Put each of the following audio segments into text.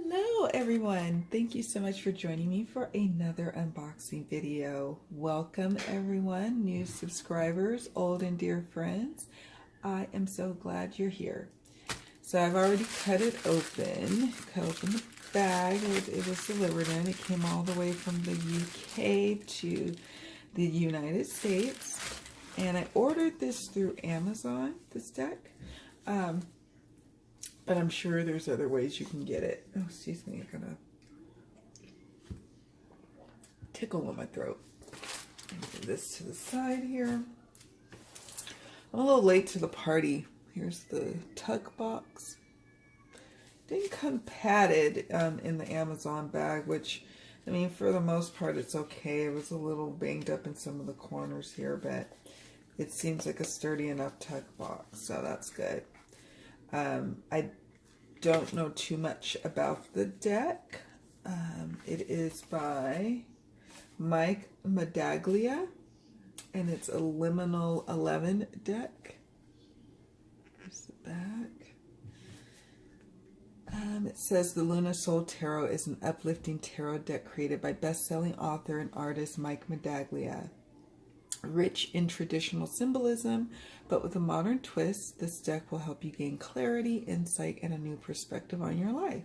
Hello everyone. Thank you so much for joining me for another unboxing video. Welcome everyone, new subscribers, old and dear friends. I am so glad you're here. So I've already cut open the bag it was delivered in. It came all the way from the UK to the United States. And I ordered this through Amazon, this deck. But I'm sure there's other ways you can get it. Oh, excuse me, I got a tickle in my throat. Move this to the side here. I'm a little late to the party. Here's the tug box. Didn't come padded in the Amazon bag, which, I mean, for the most part, it's okay. It was a little banged up in some of the corners here, but it seems like a sturdy enough tug box, so that's good. I don't know too much about the deck. It is by Mike Medaglia, and it's a Liminal 11 deck. Here's the back. It says the Luna Soul Tarot is an uplifting tarot deck created by best-selling author and artist Mike Medaglia. Rich in traditional symbolism, but with a modern twist, this deck will help you gain clarity, insight, and a new perspective on your life.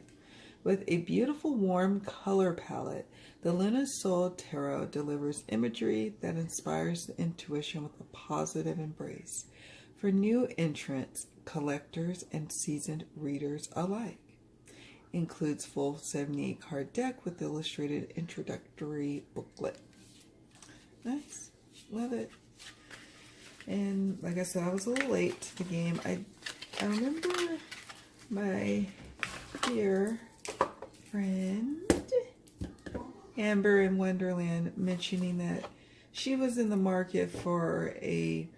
With a beautiful, warm color palette, the Luna Soul Tarot delivers imagery that inspires the intuition with a positive embrace for new entrants, collectors, and seasoned readers alike. Includes full 78 card deck with illustrated introductory booklet. Nice. Love it. And like I said, I was a little late to the game. I remember my dear friend Amber in Wonderland mentioning that she was in the market for a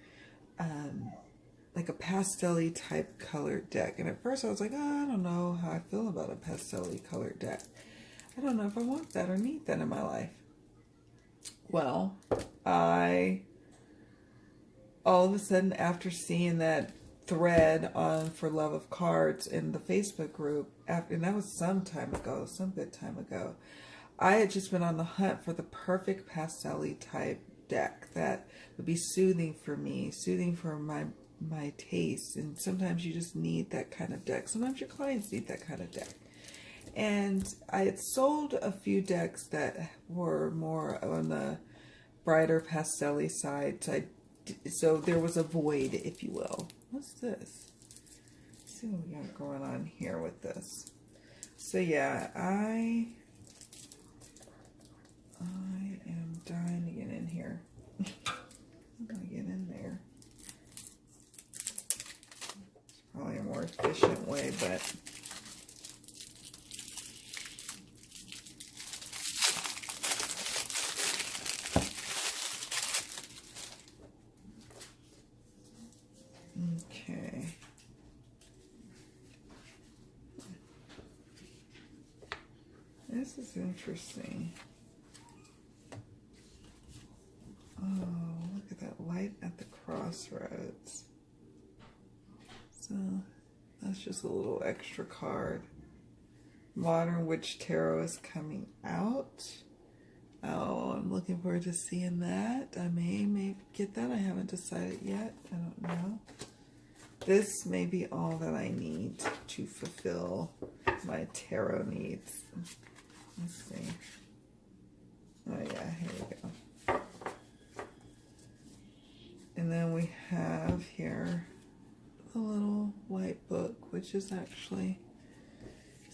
like a pastel-y type colored deck. And at first I was like, oh, I don't know how I feel about a pastel-y colored deck. I don't know if I want that or need that in my life. Well, all of a sudden, after seeing that thread on For Love of Cards in the Facebook group, and that was some good time ago, I had just been on the hunt for the perfect pastel-y type deck that would be soothing for me, soothing for my taste. And sometimes you just need that kind of deck. Sometimes your clients need that kind of deck. And I had sold a few decks that were more on the brighter pastel-y side. So there was a void, if you will. What's this? Let's see what we got going on here with this. So yeah, I am dying to get in here. I'm gonna get in there. It's probably a more efficient way, but okay. This is interesting. Oh, look at that light at the crossroads. So that's just a little extra card. Modern Witch Tarot is coming out. Oh, I'm looking forward to seeing that. I may get that. I haven't decided yet. I don't know. This may be all that I need to fulfill my tarot needs. Let's see. Oh yeah, here we go. And then we have here a little white book, which is actually,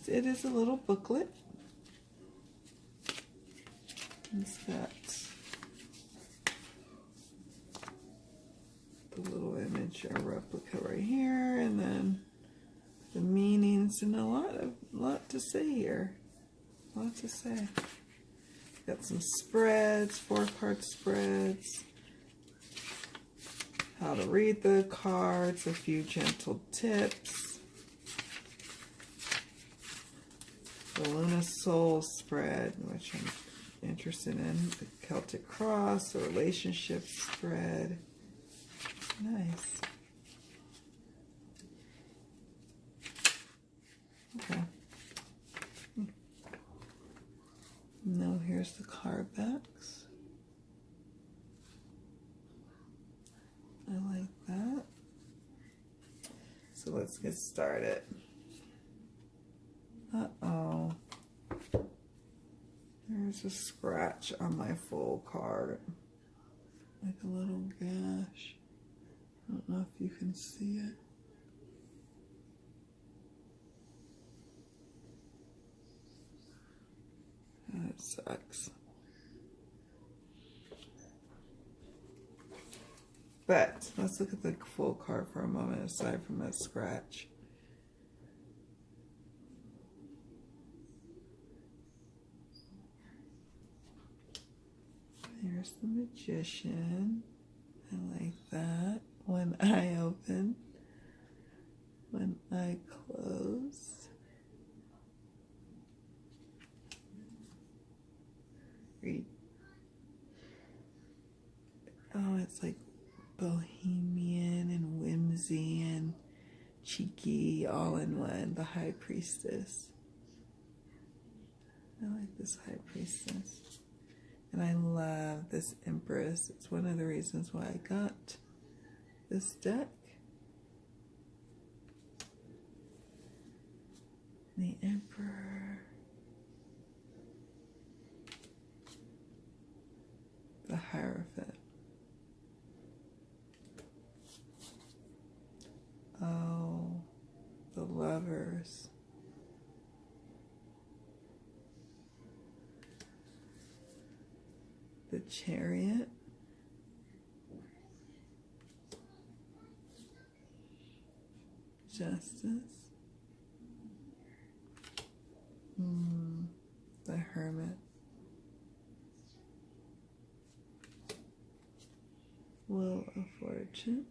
it is a little booklet. It's got the little image, a replica right here, and then the meanings, and a lot to say here. A lot to say. Got some spreads, 4-card spreads. How to read the cards, a few gentle tips. The Luna Soul spread, which I'm interested in. The Celtic Cross, the relationship spread. Nice. Okay. So let's get started. Uh-oh. There's a scratch on my full card. Like a little gash. I don't know if you can see it. That sucks. But let's look at the full card for a moment aside from that scratch. Here's the Magician. I like that. One eye open. One eye closed. Read. Oh, it's like bohemian and whimsy and cheeky all in one. The High Priestess. I like this High Priestess. And I love this Empress. It's one of the reasons why I got this deck. The Emperor. The Hierophant. Oh, the Lovers. The Chariot. Justice. The Hermit. Wheel of Fortune.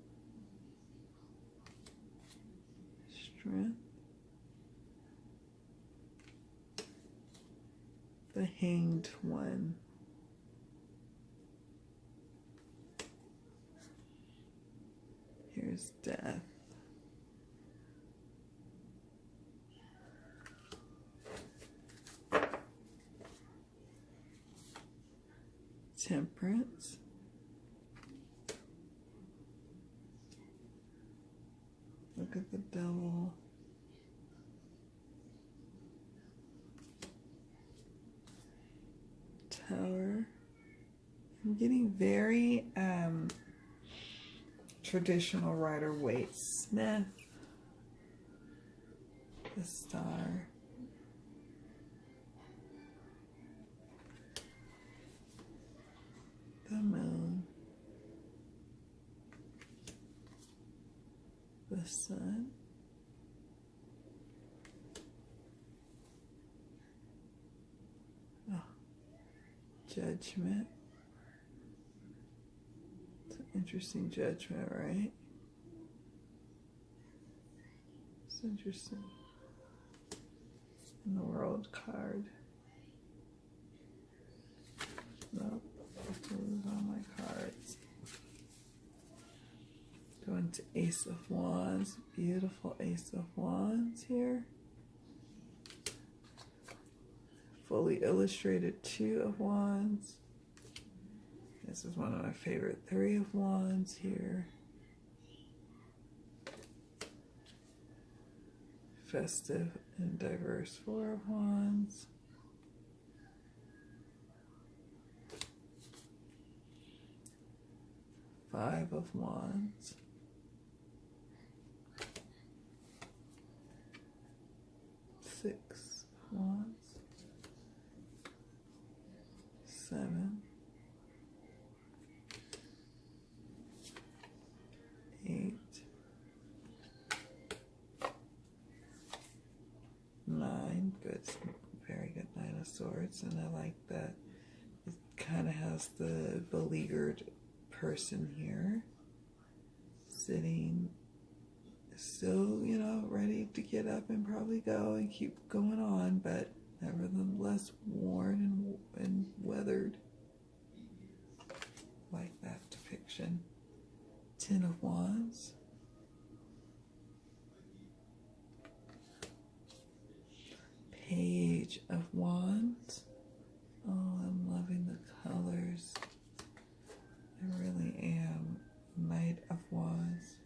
Strength. The Hanged One. Here's Death. Temperance. Look at the Devil. Tower. I'm getting very traditional Rider-Waite Smith. The Star. The Moon. The Sun. Oh. Judgment. It's an interesting judgment, right? It's interesting. And the World card. Nope. Those are my cards. Going to Ace of Wands. Beautiful Ace of Wands here. Fully illustrated Two of Wands. This is one of my favorite Three of Wands here. Festive and diverse Four of Wands. Five of Wands. Six of Wands. Seven. 8. 9. Good. Very good Nine of Swords. And I like that it kind of has the beleaguered person here sitting still, you know, ready to get up and probably go and keep going on, but nevertheless worn and weathered. Like that depiction. Ten of Wands. Page of Wands. Oh, I'm loving the colors. I really am. Knight of Wands.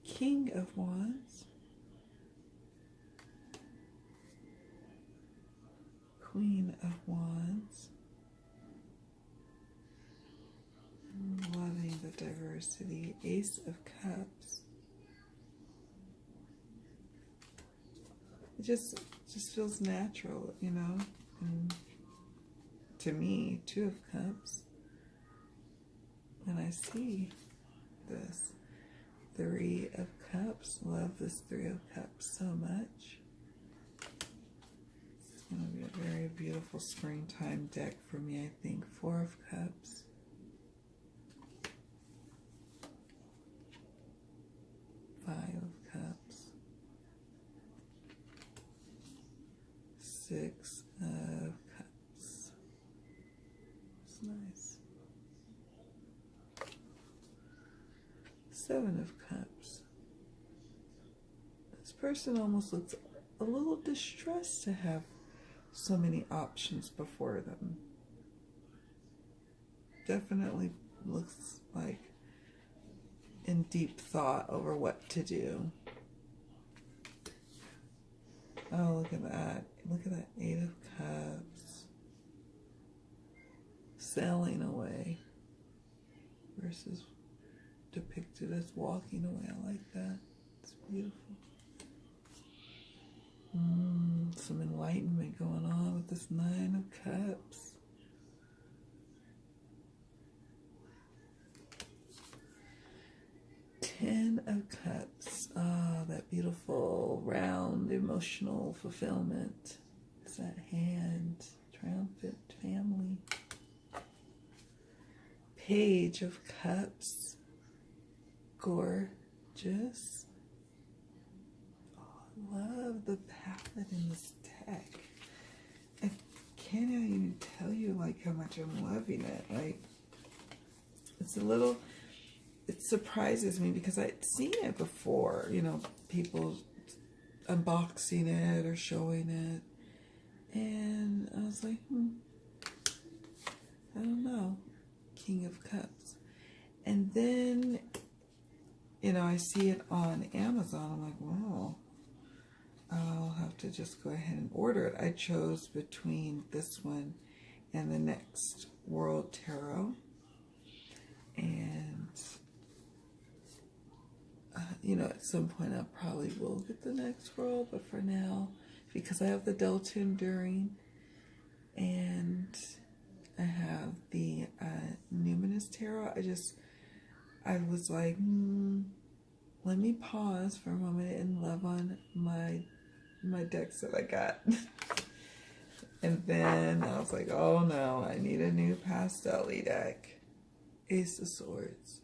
King of Wands, Queen of Wands, loving the diversity, Ace of Cups. It just feels natural, you know. And to me, Two of Cups. And I see this Three of Cups. Love this Three of Cups so much. It's going to be a very beautiful springtime deck for me, I think. Four of Cups. Five of Cups. Six of Cups. It's nice. Seven of Cups. This person almost looks a little distressed to have so many options before them. Definitely looks like in deep thought over what to do. Oh, look at that. Look at that Eight of Cups. Sailing away versus depicted as walking away. I like that. It's beautiful. Some enlightenment going on with this Nine of Cups. Ten of Cups. Ah, that beautiful, round, emotional fulfillment. It's that hand. Triumphant family. Page of Cups. Gorgeous. Oh, I love the palette in this deck. I can't even tell you like how much I'm loving it. Like, it's a little, it surprises me because I'd seen it before, you know, people unboxing it or showing it. And I was like, I don't know. King of Cups. And then, you know, I see it on Amazon. I'm like, wow, I'll have to just go ahead and order it. I chose between this one and the next World Tarot. And, you know, at some point I probably will get the next World. But for now, because I have the Delta Enduring and I have the Numinous Tarot, I was like, let me pause for a moment and love on my decks that I got. And then I was like, oh no, I need a new pastel-y deck. Ace of Swords.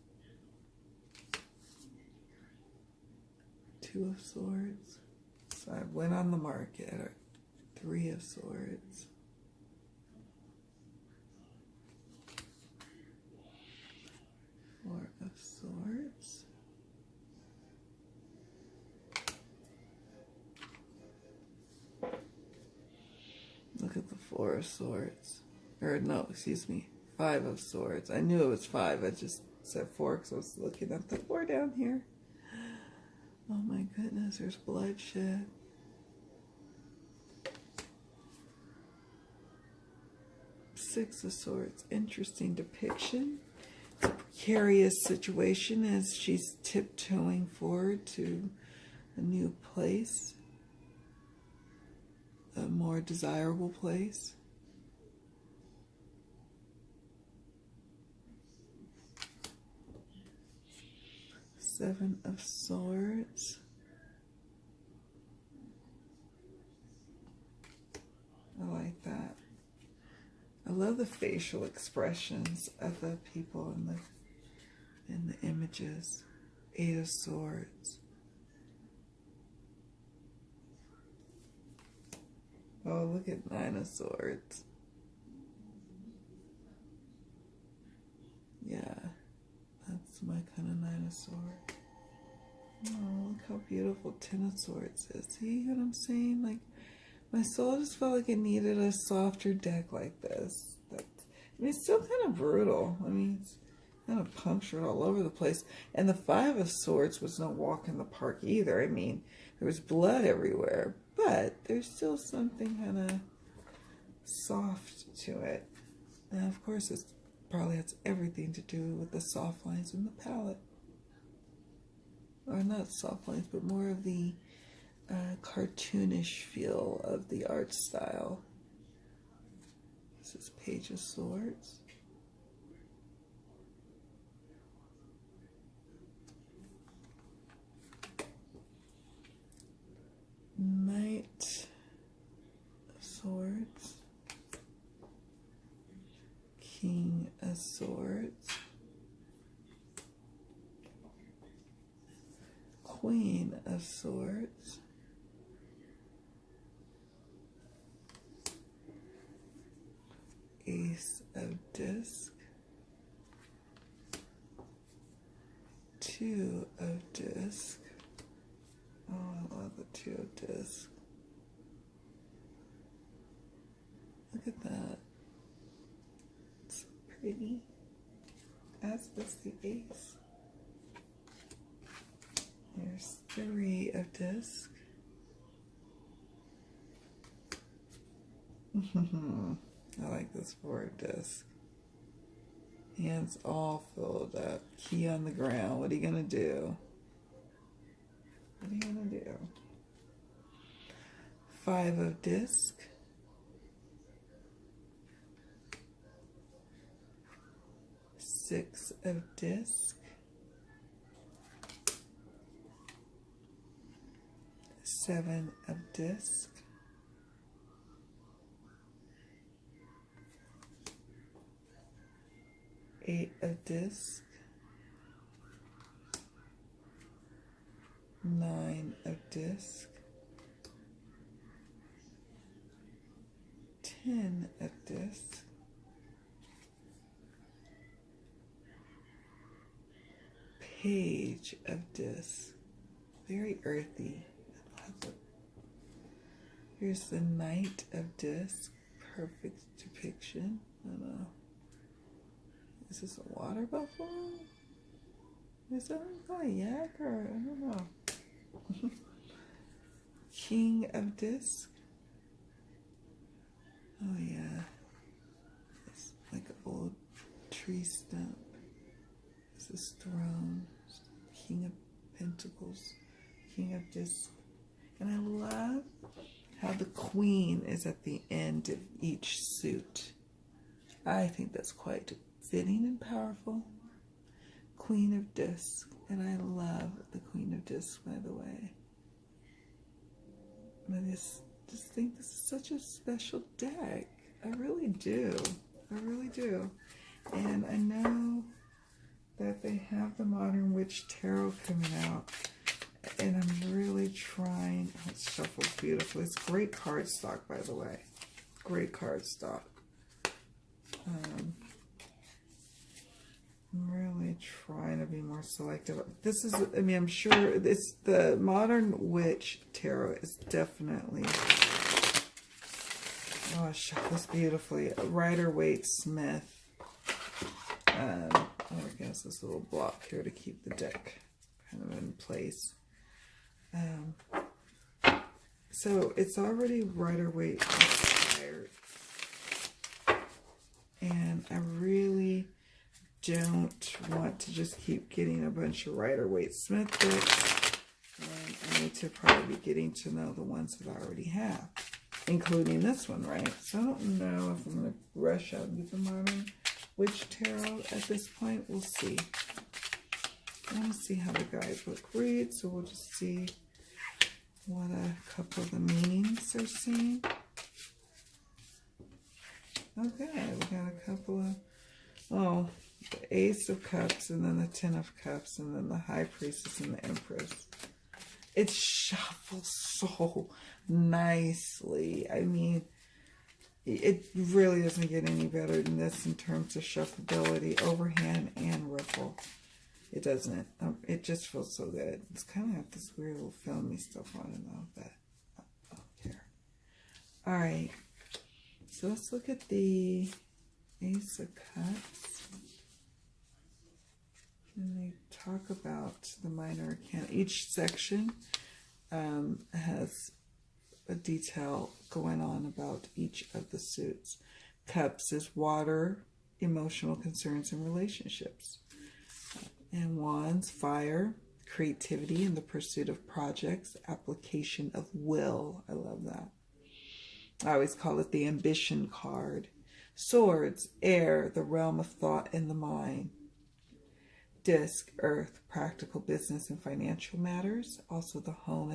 Two of Swords. So I went on the market. Three of Swords. Four of Swords. Look at the Four of Swords. Or no, excuse me. Five of Swords. I knew it was five. I just said four because I was looking at the four down here. Oh my goodness, there's bloodshed. Six of Swords. Interesting depiction. It's a precarious situation as she's tiptoeing forward to a new place. A more desirable place. Seven of Swords. I like that. I love the facial expressions of the people in the images. Eight of Swords. Oh, look at Nine of Swords. Yeah, that's my kind of Nine of Swords. Oh, look how beautiful Ten of Swords is. See what I'm saying? Like, my soul just felt like it needed a softer deck like this. I mean, it's still kind of brutal. I mean, it's kind of punctured all over the place. And the Five of Swords was no walk in the park either. I mean, there was blood everywhere, but there's still something kind of soft to it. And of course, it probably has everything to do with the soft lines in the palette. Or not soft lines, but more of the cartoonish feel of the art style. This is Page of Swords. Knight of Swords. King of Swords. Queen of Swords. Ace of Disc. Two of Disc. Oh, I love the Two of Disc. Look at that. It's so pretty. As does the Ace. There's Three of Disc. I like this Four of Disc. Hands all filled up. Key on the ground. What are you going to do? What are you going to do? Five of Disc. Six of Disc. Seven of Disc. Eight of Disc. Nine of Disc. 10 of Disc. Page of Disc. Very earthy. I love it. Here's the Knight of Disc. Perfect depiction. I don't know. Is this a water buffalo? Is that a yak or I don't know. King of Disc. Oh yeah. It's like an old tree stump. This is Throne. King of Pentacles. King of Disc. And I love how the Queen is at the end of each suit. I think that's quite fitting and powerful. Queen of Disc. And I love the Queen of Disc, by the way. I just think this is such a special deck. I really do. I really do. And I know that they have the Modern Witch Tarot coming out. And I'm really trying. Oh, it shuffles beautifully. It's great cardstock, by the way. Great cardstock. I'm really trying to be more selective. This is, I mean, I'm sure it's the Modern Witch Tarot is definitely, oh, it shuffles beautifully. Rider-Waite Smith. I guess this little block here to keep the deck kind of in place. So it's already Rider-Waite inspired. And I really don't want to just keep getting a bunch of Rider-Waite Smith books. And I need to probably be getting to know the ones that I already have, including this one, right? So I don't know if I'm going to rush out and get the Modern Witch Tarot at this point. We'll see. I want to see how the guidebook reads, so we'll just see what a couple of the meanings are saying. Okay, we got a couple of, oh, the Ace of Cups, and then the Ten of Cups, and then the High Priestess and the Empress. It shuffles so nicely. I mean, it really doesn't get any better than this in terms of shuffleability, overhand, and ripple. It doesn't. It just feels so good. It's kind of got this weird little filmy stuff on it, though, but I don't care. All right. So let's look at the Ace of Cups. talk about the minor arcana. Each section has a detail going on about each of the suits. Cups is water, emotional concerns and relationships. And Wands, fire, creativity in the pursuit of projects, application of will. I love that. I always call it the ambition card. Swords, air, the realm of thought and the mind. Disc, earth, practical business and financial matters. Also the home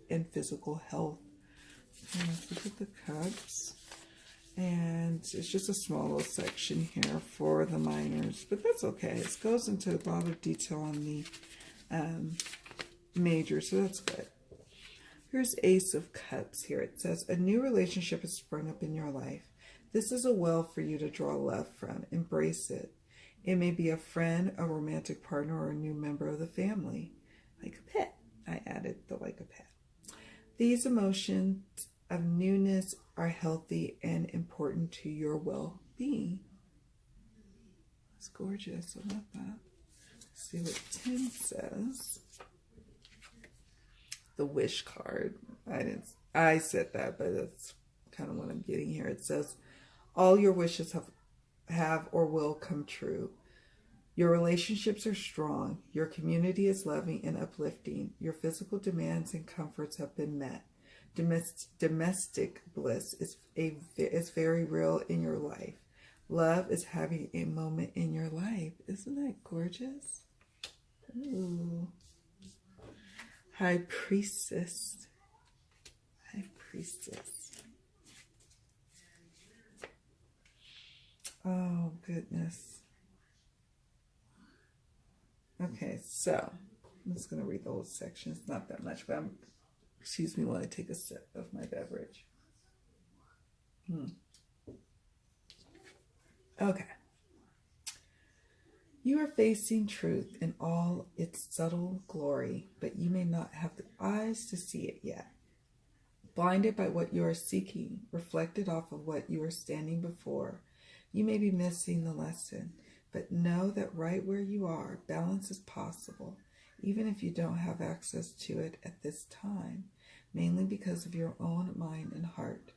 and physical health. Okay, let's look at the cups. And it's just a small little section here for the minors, but that's okay. It goes into a lot of detail on the major, so that's good. Here's Ace of Cups here. It says, a new relationship has sprung up in your life. This is a well for you to draw love from. Embrace it. It may be a friend, a romantic partner, or a new member of the family. Like a pet. I added the like a pet. These emotions of newness are healthy and important to your well-being. It's gorgeous. I love that. Let's see what Tim says. The wish card. I said that, but that's kind of what I'm getting here. It says, all your wishes have or will come true. Your relationships are strong. Your community is loving and uplifting. Your physical demands and comforts have been met. Domestic bliss is very real in your life. Love is having a moment in your life. Isn't that gorgeous? Ooh. High Priestess. High Priestess. Oh, goodness. Okay, so I'm just going to read the whole section. It's not that much, but excuse me while I take a sip of my beverage. Okay. You are facing truth in all its subtle glory, but you may not have the eyes to see it yet. Blinded by what you are seeking, reflected off of what you are standing before, you may be missing the lesson, but know that right where you are, balance is possible, even if you don't have access to it at this time, mainly because of your own mind and heart.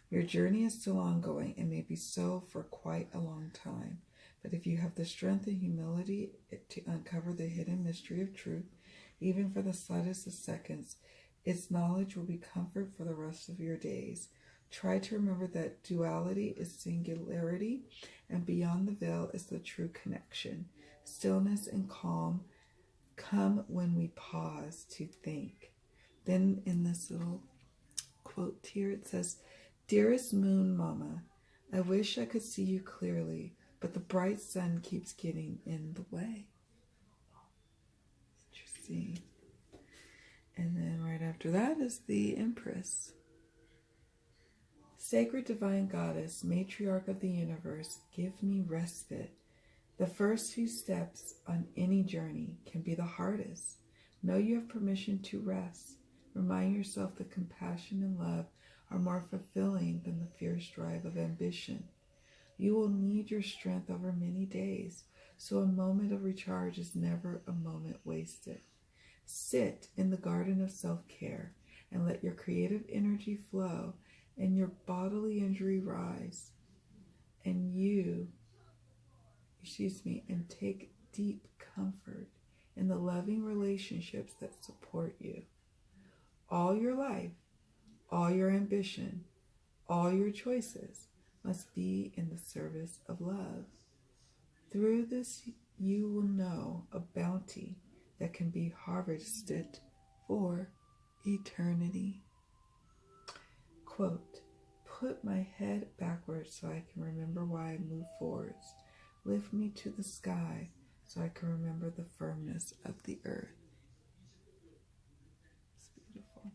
Your journey is still ongoing and may be so for quite a long time. But if you have the strength and humility to uncover the hidden mystery of truth, even for the slightest of seconds, its knowledge will be comfort for the rest of your days. Try to remember that duality is singularity, and beyond the veil is the true connection. Stillness and calm come when we pause to think. Then in this little quote here, it says, Dearest Moon Mama, I wish I could see you clearly, but the bright sun keeps getting in the way. Interesting. And then right after that is the Empress. Sacred Divine Goddess, Matriarch of the Universe, give me respite. The first few steps on any journey can be the hardest. Know you have permission to rest. Remind yourself that compassion and love are more fulfilling than the fierce drive of ambition. You will need your strength over many days, so a moment of recharge is never a moment wasted. Sit in the garden of self-care and let your creative energy flow and your bodily injury rise. And and take deep comfort in the loving relationships that support you. All your life, all your ambition, all your choices must be in the service of love. Through this, you will know a bounty that can be harvested for eternity. Quote, put my head backwards so I can remember why I move forwards. Lift me to the sky so I can remember the firmness of the earth. It's beautiful.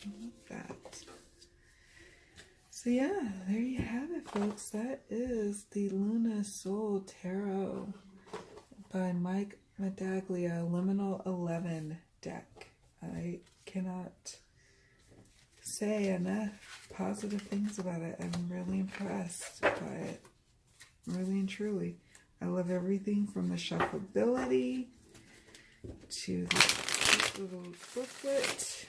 I love that. So yeah, there you have it, folks. That is the Luna Soul Tarot by Mike Medaglia, Liminal 11 deck. I cannot say enough positive things about it. I'm really impressed by it. Really and truly. I love everything from the shuffleability to the little booklet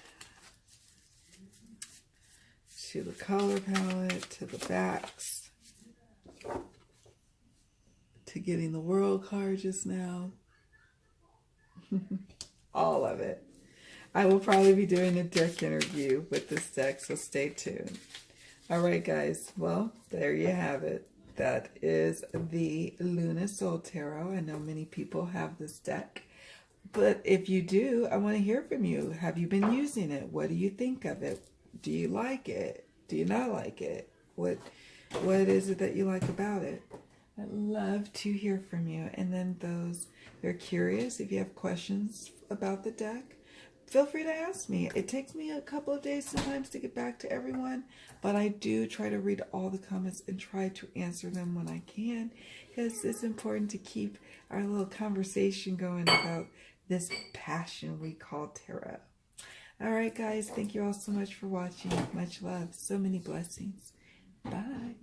to the color palette to the backs to getting the world card just now. All of it. I will probably be doing a deck interview with this deck, so stay tuned. All right, guys. Well, there you have it. That is the Luna Soul Tarot. I know many people have this deck, but if you do, I want to hear from you. Have you been using it? What do you think of it? Do you like it? Do you not like it? What is it that you like about it? I'd love to hear from you. And then those who are curious, if you have questions about the deck, feel free to ask me. It takes me a couple of days sometimes to get back to everyone, but I do try to read all the comments and try to answer them when I can, because it's important to keep our little conversation going about this passion we call tarot. All right, guys. Thank you all so much for watching. Much love. So many blessings. Bye.